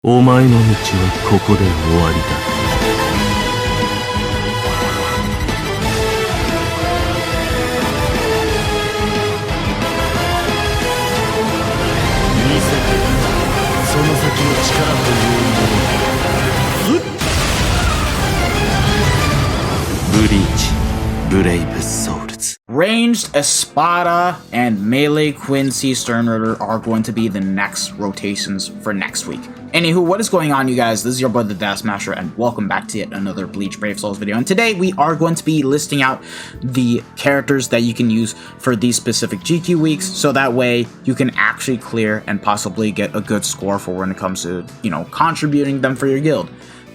お前の道はここで終わりだ。見せてその先の力というもの。ブリーチ、ブレイブソウルズ。 Ranged Espada and Melee Quincy Ritter are going to be the next rotations for next week. Anywho, what is going on, you guys? This is your boy the Dash Smasher, and welcome back to yet another Bleach Brave Souls video. And today we are going to be listing out the characters that you can use for these specific GQ weeks, so that way you can actually clear and possibly get a good score for when it comes to, you know, contributing them for your guild.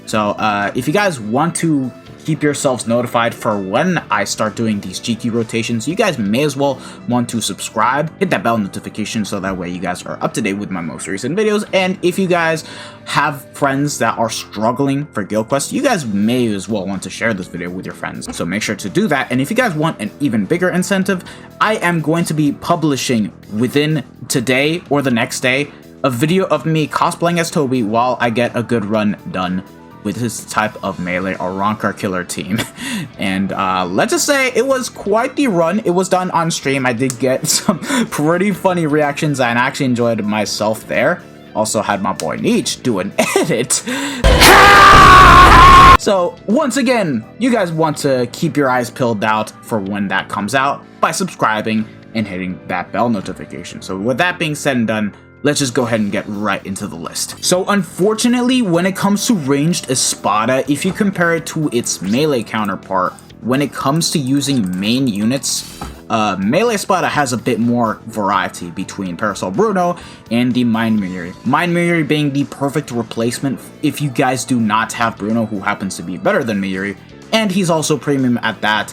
So if you guys want to keep yourselves notified for when I start doing these GQ rotations, you guys may as well want to subscribe, hit that bell notification so that way you guys are up to date with my most recent videos. And if you guys have friends that are struggling for guild quests, you guys may as well want to share this video with your friends. So make sure to do that. And if you guys want an even bigger incentive, I am going to be publishing within today or the next day a video of me cosplaying as Toby while I get a good run done with his type of melee or rancor killer team. And let's just say it was quite the run. It was done on stream. I did get some pretty funny reactions and I actually enjoyed myself there. Also had my boy Neech do an edit. So once again, you guys want to keep your eyes peeled out for when that comes out by subscribing and hitting that bell notification. So with that being said and done, let's just go ahead and get right into the list. So unfortunately, when it comes to ranged Espada, if you compare it to its melee counterpart, when it comes to using main units, melee Espada has a bit more variety between Parasol Bruno and the Mind Miri. Mind Miri being the perfect replacement if you guys do not have Bruno, who happens to be better than Miri, and he's also premium at that.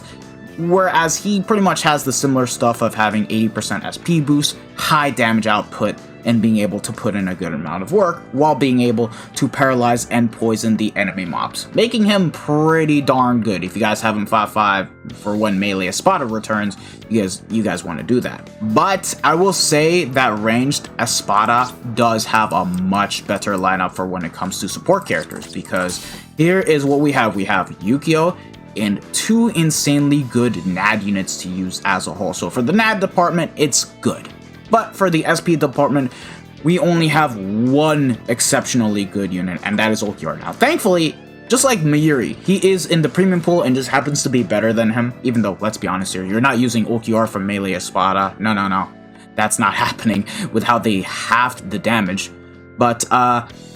Whereas he pretty much has the similar stuff of having 80% SP boost, high damage output, and being able to put in a good amount of work while being able to paralyze and poison the enemy mobs, making him pretty darn good. If you guys have him 5-5 for when melee Espada returns, you guys want to do that. But I will say that ranged Espada does have a much better lineup for when it comes to support characters, because here is what we have. We have Yukio and two insanely good NAD units to use as a whole. So for the NAD department, it's good. But for the SP department, we only have one exceptionally good unit, and that is Ulquiorra. Now, thankfully, just like Mayuri, he is in the premium pool and just happens to be better than him, even though, let's be honest here, you're not using Ulquiorra from Melee Espada. No. That's not happening with how they halved the damage. But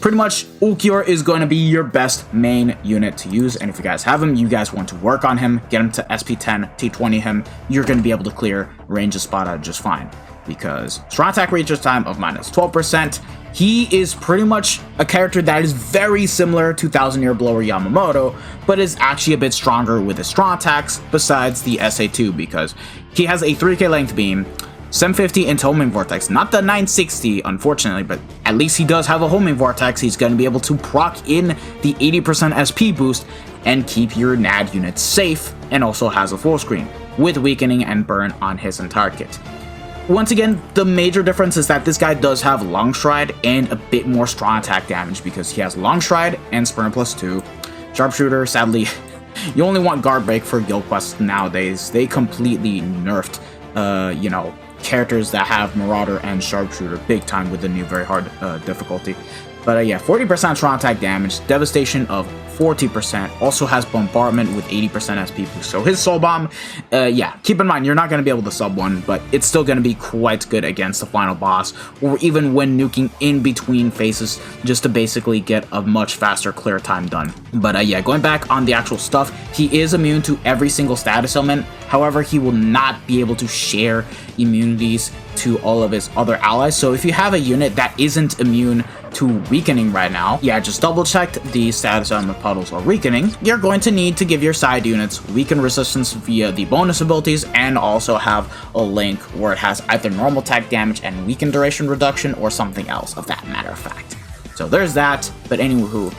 pretty much Ulquiorra is going to be your best main unit to use, and if you guys have him, you guys want to work on him, get him to SP10, T20 him, you're going to be able to clear range Espada just fine. Because strong attack recharge time of minus 12%, he is pretty much a character that is very similar to Thousand Year Blower Yamamoto, but is actually a bit stronger with his strong attacks besides the SA2, because he has a 3k length beam, 750 into homing vortex, not the 960 unfortunately, but at least he does have a homing vortex. He's going to be able to proc in the 80% SP boost and keep your NAD units safe, and also has a full screen with weakening and burn on his entire kit. Once again, the major difference is that this guy does have Long Stride and a bit more strong attack damage, because he has Long Stride and Sprint +2. Sharpshooter, sadly, you only want Guard Break for guild quests nowadays. They completely nerfed, you know, characters that have Marauder and Sharpshooter big time with the new very hard difficulty. But yeah, 40% strong attack damage, devastation of 40%, also has bombardment with 80% SP boost. So his soul bomb, yeah, keep in mind, you're not going to be able to sub one, but it's still going to be quite good against the final boss, or even when nuking in between phases, just to basically get a much faster clear time done. But yeah, going back on the actual stuff, he is immune to every single status element. However, he will not be able to share immunities to all of his other allies. So if you have a unit that isn't immune to weakening right now, yeah, just double check the status element puddles or weakening. You're going to need to give your side units weaken resistance via the bonus abilities, and also have a link where it has either normal attack damage and weaken duration reduction, or something else of that matter of fact. So there's that. But anywho,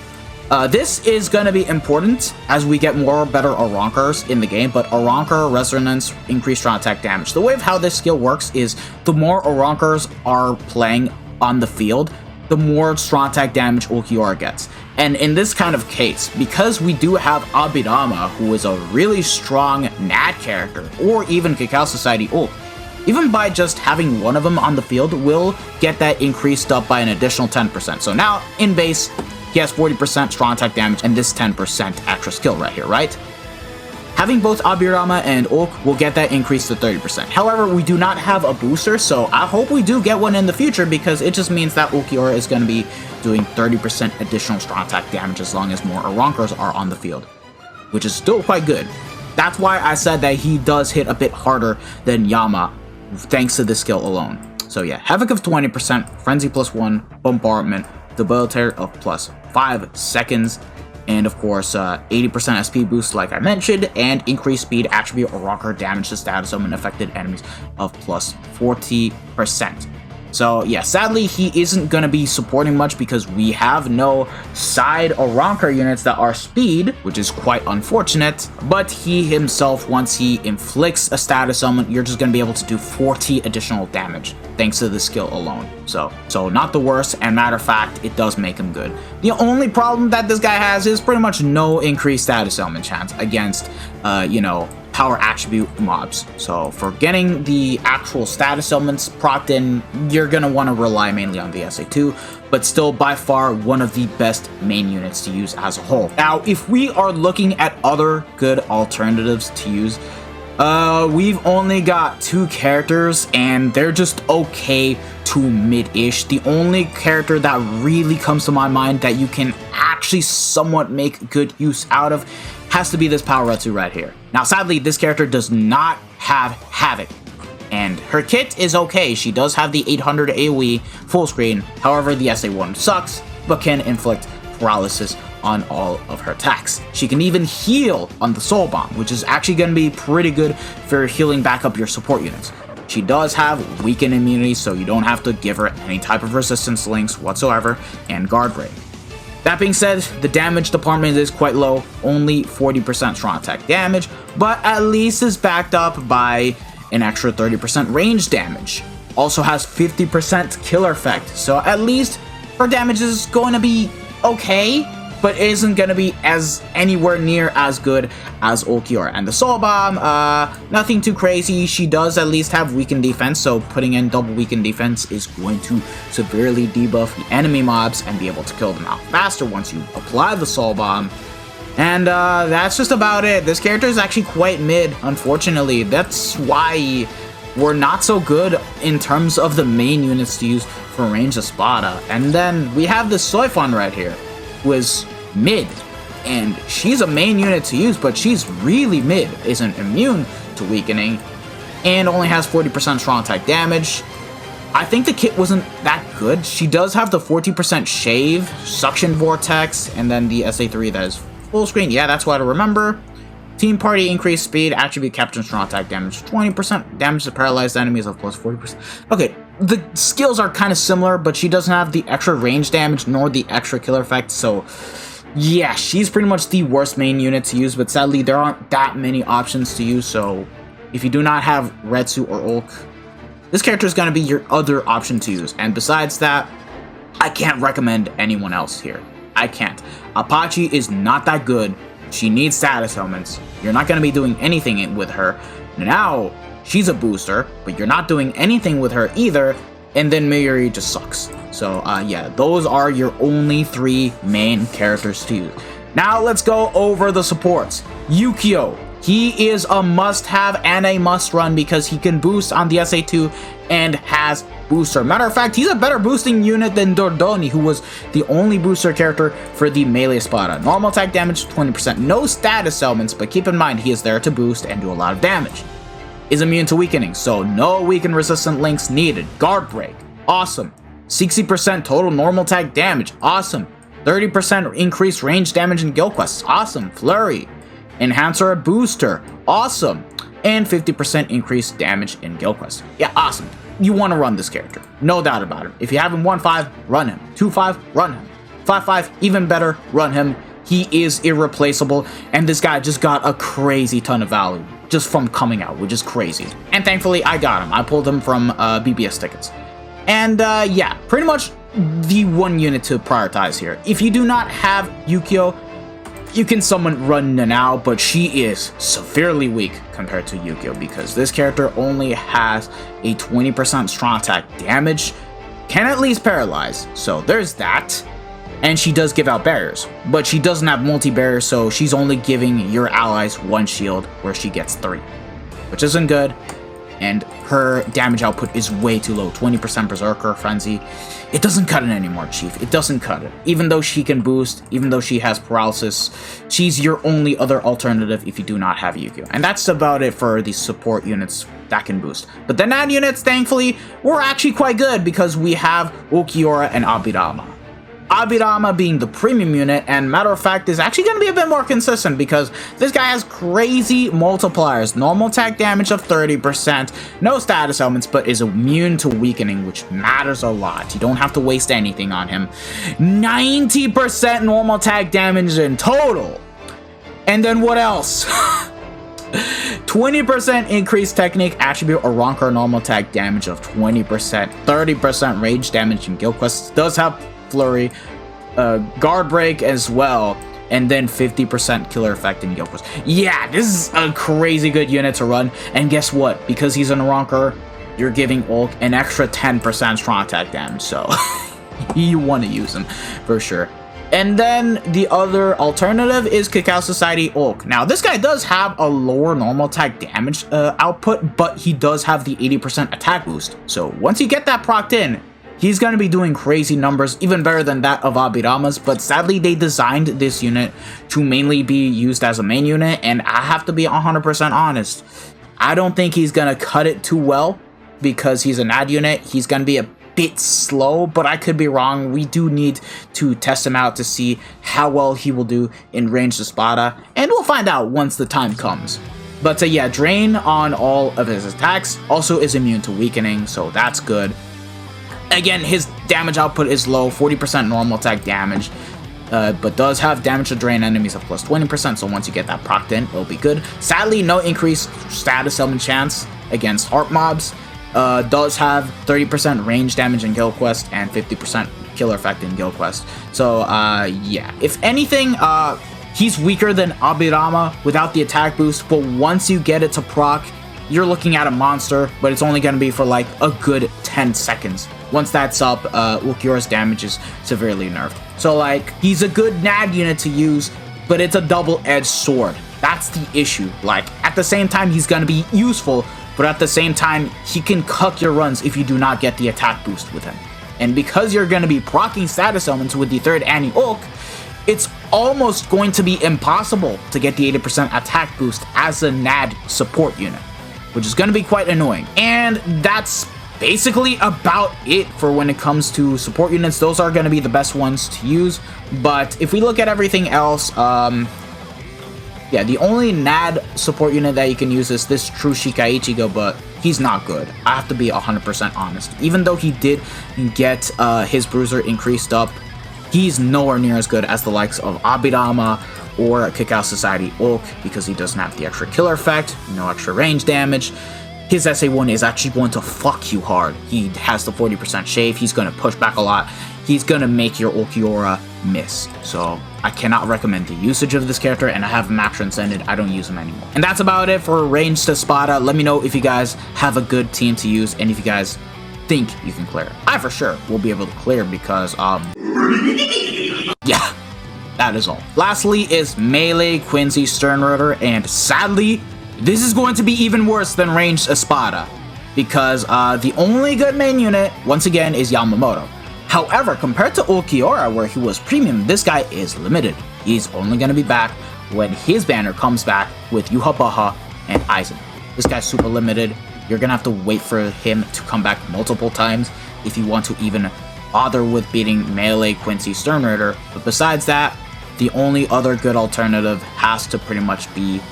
this is going to be important as we get more better Arankars in the game, but Arankar Resonance increased strong attack damage. The way of how this skill works is the more Arankars are playing on the field, the more strong attack damage Ulquiorra gets. And in this kind of case, because we do have Abirama, who is a really strong NAD character, or even Cacao Society ult, even by just having one of them on the field will get that increased up by an additional 10%. So now, in base, he has 40% strong attack damage and this 10% extra skill right here, right? Having both Abirama and Ulk will get that increase to 30%. However, we do not have a booster, so I hope we do get one in the future because it just means that Ulquiorra is going to be doing 30% additional strong attack damage as long as more Arankars are on the field, which is still quite good. That's why I said that he does hit a bit harder than Yama, thanks to this skill alone. So yeah, Havoc of 20%, Frenzy +1, Bombardment, Debilitator of +5 seconds, and of course 80% SP boost like I mentioned, and increased speed attribute or rocker damage to status summon affected enemies of +40%. So yeah, sadly he isn't going to be supporting much because we have no side Arankar units that are speed, which is quite unfortunate, but he himself, once he inflicts a status summon, you're just going to be able to do 40 additional damage thanks to the skill alone. So not the worst, and matter of fact, it does make him good. The only problem that this guy has is pretty much no increased status element chance against, power attribute mobs. So for getting the actual status elements procced in, you're gonna want to rely mainly on the SA2, but still by far one of the best main units to use as a whole. Now, if we are looking at other good alternatives to use, we've only got 2 characters and they're just okay to mid-ish. The only character that really comes to my mind that you can actually somewhat make good use out of has to be this Poweretsu right here. Now, sadly, this character does not have Havoc, and her kit is okay. She does have the 800 AoE full screen. However, the SA1 sucks, but can inflict paralysis on all of her attacks. She can even heal on the Soul Bomb, which is actually going to be pretty good for healing back up your support units. She does have weakened immunity, so you don't have to give her any type of resistance links whatsoever, and Guard Break. That being said, the damage department is quite low, only 40% strong attack damage, but at least is backed up by an extra 30% range damage. Also has 50% killer effect, so at least her damage is going to be okay, but isn't going to be as anywhere near as good as Ulquiorra. And the Soul Bomb, nothing too crazy. She does at least have weakened defense, so putting in double weakened defense is going to severely debuff the enemy mobs and be able to kill them out faster once you apply the Soul Bomb. And that's just about it. This character is actually quite mid, unfortunately. That's why we're not so good in terms of the main units to use for range Espada. And then we have this Soifon right here, who is mid, and she's a main unit to use, but she's really mid, isn't immune to weakening, and only has 40% strong attack damage. I think the kit wasn't that good. She does have the 40% shave, suction vortex, and then the SA3 that is full screen. Yeah, that's what I remember. Team Party increased speed, attribute capture strong attack damage 20%, damage to paralyzed enemies of +40%. Okay, the skills are kind of similar, but she doesn't have the extra range damage nor the extra killer effect, so yeah, she's pretty much the worst main unit to use, but sadly there aren't that many options to use, so if you do not have Retsu or Ulk, this character is going to be your other option to use, and besides that, I can't recommend anyone else here. I can't. Apache is not that good. She needs status elements. You're not going to be doing anything with her. Now, she's a booster, but you're not doing anything with her either, and then Mayuri just sucks. So, yeah, those are your only 3 main characters to use. Now, let's go over the supports. Yukio. He is a must-have and a must-run because he can boost on the SA2 and has booster. Matter of fact, he's a better boosting unit than Dordoni, who was the only booster character for the melee Espada. Normal attack damage, 20%. No status elements, but keep in mind he is there to boost and do a lot of damage. Is immune to weakening, so no weaken resistant links needed. Guard Break, awesome. 60% total normal attack damage, awesome. 30% increased range damage in guild quests, awesome. Flurry, enhancer booster, awesome. And 50% increased damage in guild quests. Yeah, awesome. You want to run this character, no doubt about it. If you have him 1-5, run him. 2-5, run him. 5-5, even better, run him. He is irreplaceable, and this guy just got a crazy ton of value just from coming out, which is crazy. And thankfully, I got him. I pulled him from BBS tickets. And yeah, pretty much the one unit to prioritize here. If you do not have Yukio, you can summon Run Nanao, but she is severely weak compared to Yukio because this character only has a 20% strong attack damage, can at least paralyze, so there's that. And she does give out barriers, but she doesn't have multi-barrier, so she's only giving your allies 1 shield where she gets 3, which isn't good. And her damage output is way too low, 20% Berserker Frenzy. It doesn't cut it anymore, Chief. It doesn't cut it. Even though she can boost, even though she has paralysis, she's your only other alternative if you do not have Yukio. And that's about it for the support units that can boost. But the NAD units, thankfully, were actually quite good because we have Ulquiorra and Abirama. Abirama being the premium unit, and matter of fact is actually going to be a bit more consistent because this guy has crazy multipliers. Normal attack damage of 30%, no status elements, but is immune to weakening, which matters a lot. You don't have to waste anything on him. 90% normal attack damage in total. And then what else? 20% increased technique attribute or Ronker normal attack damage of 20%, 30% rage damage in Guild Quests. Does have Flurry, guard break as well, and then 50% killer effect in Guild Quest. Yeah, this is a crazy good unit to run. And guess what? Because he's an Ronker, you're giving Ulk an extra 10% strong attack damage, so you want to use him for sure. And then the other alternative is Cacao Society Ulk. Now, this guy does have a lower normal attack damage output, but he does have the 80% attack boost. So once you get that procced in, he's going to be doing crazy numbers, even better than that of Abirama's, but sadly they designed this unit to mainly be used as a main unit, and I have to be 100% honest. I don't think he's going to cut it too well because he's an ad unit. He's going to be a bit slow, but I could be wrong. We do need to test him out to see how well he will do in ranged Espada, and we'll find out once the time comes. But yeah, Drain on all of his attacks, also is immune to weakening, so that's good. Again, his damage output is low, 40% normal attack damage, but does have damage to drain enemies of plus 20%, so once you get that procced in, it'll be good. Sadly, no increased status element chance against art mobs. Does have 30% range damage in Guild Quest and 50% killer effect in Guild Quest. So, yeah. If anything, he's weaker than Abirama without the attack boost, but once you get it to proc, you're looking at a monster, but it's only going to be for like a good 10 seconds. Once that's up, Ulquiorra's damage is severely nerfed. So like, he's a good NAD unit to use, but it's a double-edged sword. That's the issue. Like, at the same time, he's going to be useful, but at the same time, he can cuck your runs if you do not get the attack boost with him. And because you're going to be proccing status elements with the third anti-Ulk, it's almost going to be impossible to get the 80% attack boost as a NAD support unit, which is going to be quite annoying. And that's basically about it for when it comes to support units. Those are going to be the best ones to use. But if we look at everything else, yeah, the only NAD support unit that you can use is this True Shikai Ichigo, but he's not good. I have to be 100% honest. Even though he did get his bruiser increased up, he's nowhere near as good as the likes of Abirama or Cacao Society Ulk because he doesn't have the extra killer effect, no extra range damage. His SA1 is actually going to fuck you hard. He has the 40% shave, he's going to push back a lot, he's going to make your Ulquiorra miss. So I cannot recommend the usage of this character, and I have him max transcended, I don't use him anymore. And that's about it for ranged Espada. Let me know if you guys have a good team to use, and if you guys think you can clear. I for sure will be able to clear because, yeah, that is all. Lastly is melee Quincy Ritter, and sadly, this is going to be even worse than ranged Espada, because the only good main unit, once again, is Yamamoto. However, compared to Ulquiorra, where he was premium, this guy is limited. He's only going to be back when his banner comes back with Yuha and Aizen. This guy's super limited. You're going to have to wait for him to come back multiple times if you want to even bother with beating melee Quincy Ritter. But besides that, the only other good alternative has to pretty much be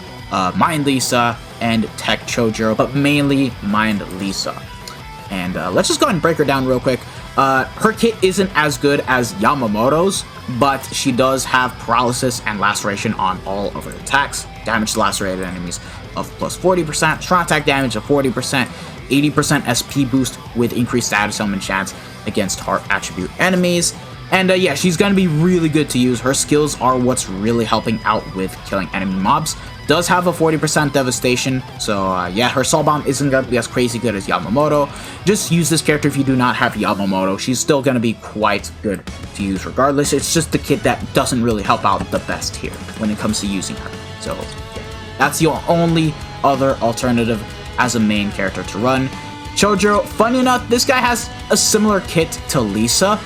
Mind Lisa and Tech Chojiro, but mainly Mind Lisa. And let's just go ahead and break her down real quick. Her kit isn't as good as Yamamoto's, but she does have paralysis and laceration on all of her attacks. Damage to lacerated enemies of plus 40%, strong attack damage of 40%, 80% SP boost with increased status element chance against heart attribute enemies. And yeah, she's going to be really good to use. Her skills are what's really helping out with killing enemy mobs. Does have a 40% devastation, so yeah, her soul bomb isn't going to be as crazy good as Yamamoto. Just use this character if you do not have Yamamoto. She's still going to be quite good to use regardless. It's just the kit that doesn't really help out the best here when it comes to using her. So yeah, that's your only other alternative as a main character to run. Chojo, funny enough, this guy has a similar kit to Lisa,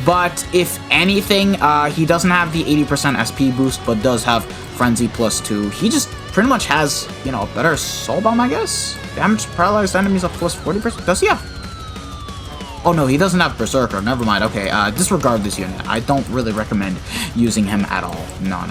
but if anything, he doesn't have the 80% SP boost, but does have Frenzy +2. He just pretty much has, you know, a better soul bomb, I guess. Damage paralyzed enemies of +40%. Does he have? Oh no, he doesn't have Berserker. Never mind. Okay, disregard this unit. I don't really recommend using him at all. No.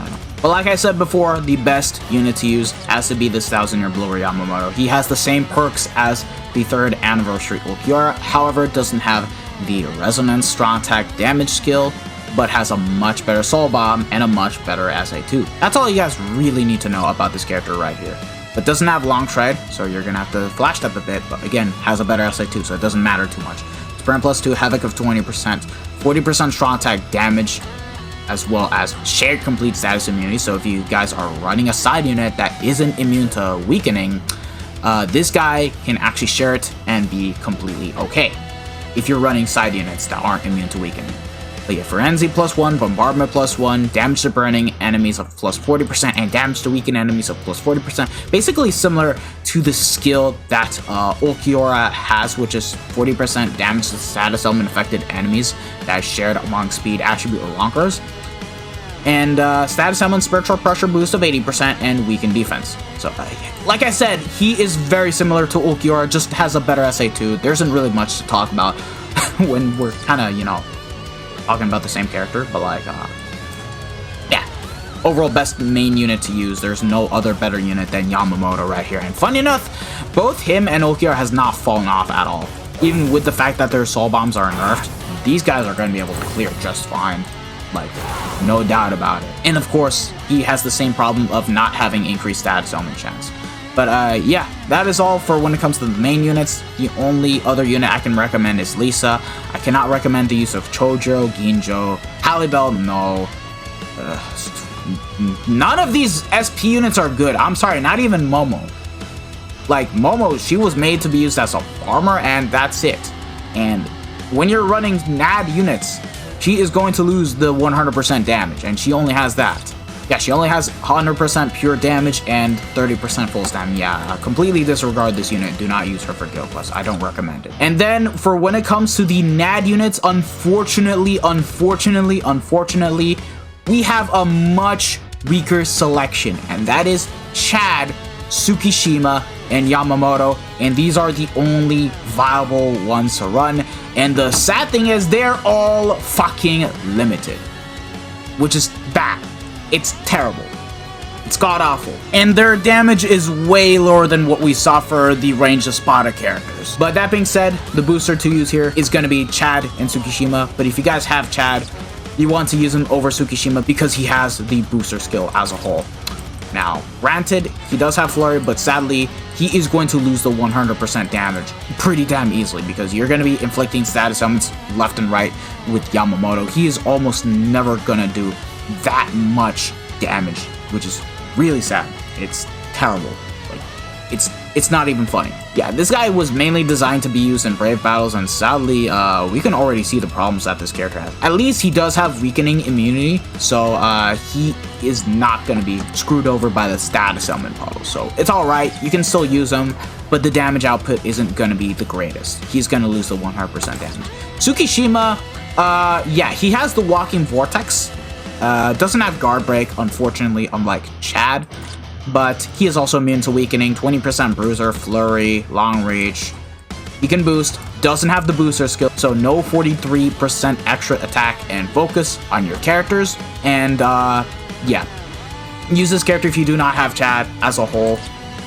But like I said before, the best unit to use has to be this 1000-year blower Yamamoto. He has the same perks as the 3rd anniversary Ulquiorra. However, doesn't have the Resonance strong attack damage skill, but has a much better soul bomb and a much better SA2. That's all you guys really need to know about this character right here. But doesn't have long tread, so you're gonna have to flash step a bit, but again, has a better SA2, so it doesn't matter too much. Sprint +2, Havoc of 20%, 40% strong attack damage, as well as shared complete status immunity. So if you guys are running a side unit that isn't immune to weakening, this guy can actually share it and be completely okay if you're running side units that aren't immune to weakening. But yeah, Frenzy +1, Bombardment +1, damage to burning enemies of +40%, and damage to weakened enemies of +40%. Basically similar to the skill that Ulquiorra has, which is 40% damage to status element affected enemies that is shared among speed, attribute, or lonkers. And status element spiritual pressure boost of 80% and weakened defense. So like I said, he is very similar to Ulquiorra, just has a better SA2. There isn't really much to talk about when we're kind of, you know, talking about the same character, but like, yeah, overall best main unit to use. There's no other better unit than Yamamoto right here. And funny enough, both him and Ulquiorra has not fallen off at all. Even with the fact that their soul bombs are nerfed, these guys are going to be able to clear just fine. Like, no doubt about it. And of course, he has the same problem of not having increased status element chance. But yeah, that is all for when it comes to the main units. The only other unit I can recommend is Lisa. I cannot recommend the use of Chojo, Ginjo, Halibel, no. None of these SP units are good. I'm sorry, not even Momo. Like, Momo, she was made to be used as a farmer, and that's it. And when you're running NAD units, she is going to lose the 100% damage, and she only has that. Yeah, she only has 100% pure damage and 30% full stam. Yeah, completely disregard this unit. Do not use her for Guild Plus. I don't recommend it. And then for when it comes to the NAD units, unfortunately, we have a much weaker selection, and that is Chad, Tsukishima, and Yamamoto, and these are the only viable ones to run. And the sad thing is they're all fucking limited, which is bad. It's terrible. It's god-awful. And their damage is way lower than what we saw for the ranged Espada characters. But that being said, the booster to use here is going to be Chad and Tsukishima. But if you guys have Chad, you want to use him over Tsukishima because he has the booster skill as a whole. Now, granted, he does have Flurry, but sadly, he is going to lose the 100% damage pretty damn easily because you're going to be inflicting status elements left and right with Yamamoto. He is almost never going to do that much damage, which is really sad. It's terrible. Like, it's not even funny. Yeah, this guy was mainly designed to be used in brave battles, and sadly, we can already see the problems that this character has. At least he does have weakening immunity, so he is not going to be screwed over by the status element puddle. So it's alright, you can still use him, but the damage output isn't going to be the greatest. He's going to lose the 100% damage. Tsukishima, yeah, he has the walking vortex. Doesn't have guard break, unfortunately, unlike Chad. But he is also immune to weakening, 20% bruiser, flurry, long reach. He can boost, doesn't have the booster skill, so no 43% extra attack and focus on your characters. And yeah, use this character if you do not have Chad as a whole.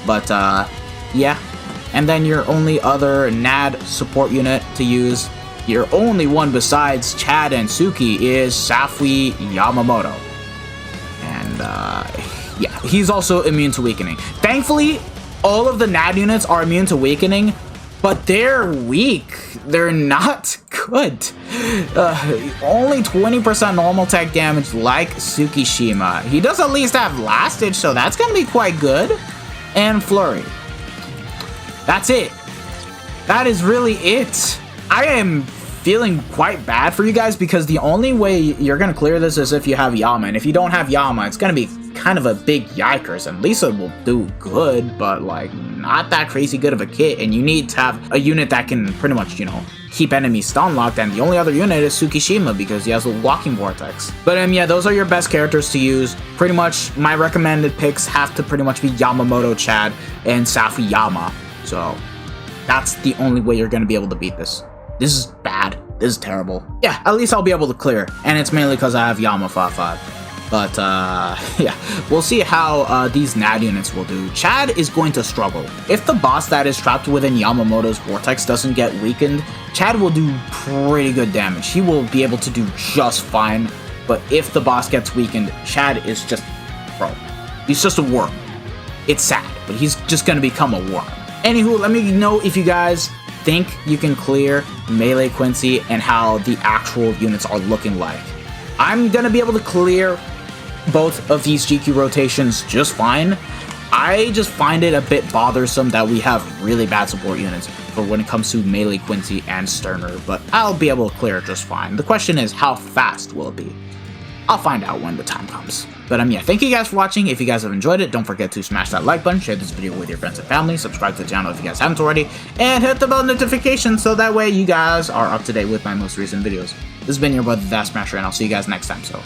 But yeah, and then your only other NAD support unit to use, your only one besides Chad and Suki, is Safui Yamamoto. And yeah, he's also immune to weakening. Thankfully, all of the NAD units are immune to weakening, but they're weak. They're not good. Only 20% normal tech damage like Tsukishima. He does at least have Last Ditch, so that's gonna be quite good. And Flurry. That's it. That is really it. I am feeling quite bad for you guys because the only way you're gonna clear this is if you have Yama, and if you don't have Yama, it's gonna be kind of a big yikers. And Lisa will do good, but like not that crazy good of a kit, and you need to have a unit that can pretty much, you know, keep enemies stun locked, and the only other unit is Tsukishima because he has a walking vortex. But yeah, those are your best characters to use. Pretty much my recommended picks have to pretty much be Yamamoto Chad and Safuyama. So that's the only way you're gonna be able to beat this. This is bad. This is terrible. Yeah, at least I'll be able to clear, and it's mainly because I have Yama 5-5. But yeah, we'll see how these NAD units will do. Chad is going to struggle. If the boss that is trapped within Yamamoto's vortex doesn't get weakened, Chad will do pretty good damage. He will be able to do just fine. But if the boss gets weakened, Chad is just, bro, he's just a worm. It's sad, but he's just gonna become a worm. Anywho, let me know if you guys think you can clear Melee Quincy and how the actual units are looking like. I'm gonna be able to clear both of these GQ rotations just fine. I just find it a bit bothersome that we have really bad support units for when it comes to Melee Quincy and Sterner, but I'll be able to clear it just fine. The question is, how fast will it be? I'll find out when the time comes. But yeah, thank you guys for watching. If you guys have enjoyed it, don't forget to smash that like button, share this video with your friends and family, subscribe to the channel if you guys haven't already, and hit the bell notification so that way you guys are up to date with my most recent videos. This has been your brother, That Smasher, and I'll see you guys next time, so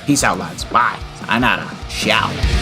peace out, lads. Bye. Sayonara. Ciao.